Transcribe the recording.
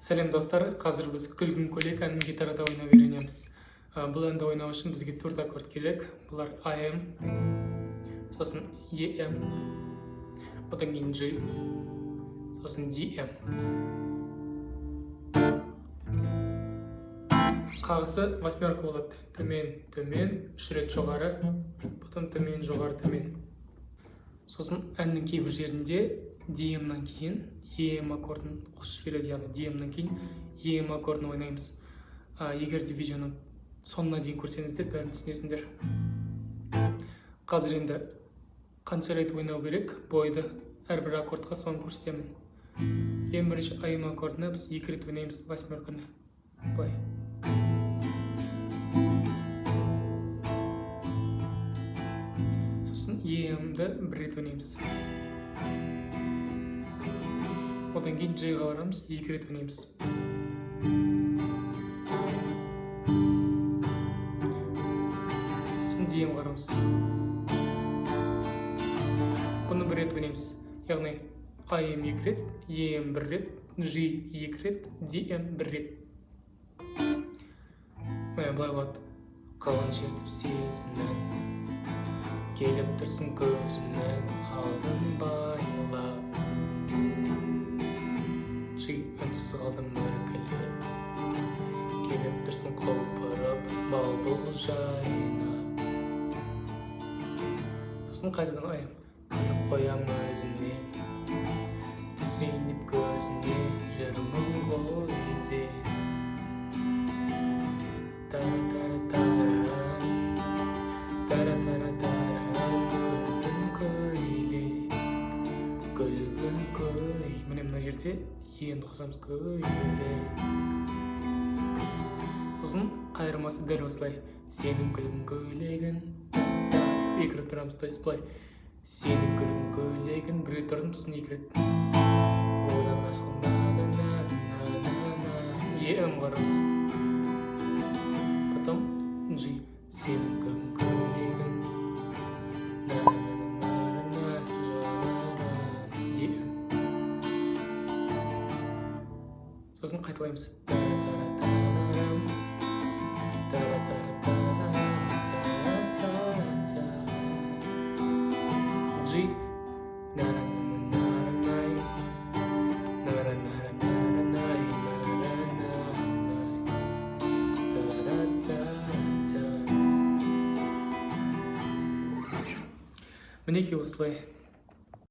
Сәлем достар, қазір біз күлгін көйлек әнін гитарада ойнап үйренеміз. Бұл әнді ойнау үшін бізге 4 аккорд керек. Бұлар AM, сосын EM, одан кейін G, сосын DM. Қағысы восьмерка болады. Төмен, төмен, 3 рет жоғары, потом төмен, жоғары, төмен. Сосын әннің кейбір жерінде DM-нан кейін EM аккордын қосып береді, яғни DM-нан кейін EM аккордын ойнаймыз. Егер де видеоны соңына дейін көрсеңіздер, бәрін түсінесіңдер. Қазір енді қанша рет ойнау керек, бойды әрбір аккордқа соны көрсетемін. Ең бірінші AM аккордына біз 2 рет ойнаймыз восьмерканы. Былай. Сосын EM-ді 1 рет ойнаймыз. Одан кейін G-ға барамыз, 2 рет ойнаймыз. Сосын DM-ға барамыз. Бұны 1 рет ойнаймыз. Яғни AM 2 рет, EM 1 рет, G 2 рет, DM 1 рет. Бұлай болады. Қалын шертіп сезімнен, келіп тұрсын көзімнен, алдын байлап. G үнсіз қалдым өркіліп, келіп тұрсын қолпырып, бал-бұл жайнап. Сосын қайтадан AM. Көріп қоям өзімнен, түсініп көзіне, жүрмін ғой де. Күлгін көй. Міне мына жерде енді қосамыз көйлек. Сосын қайырмасы дәл осылай. Сенің күлгін көйлегін. 2 рет тұрамыз, то есть былай. Сенің күлгін көйлегін 1 рет тұрдым, сосын 2 рет. Одан асқанда EM қарамыз. Потом G. Сенің күлгін көйлегін. Сосын қайталаймыз. G. Мінекей осылай.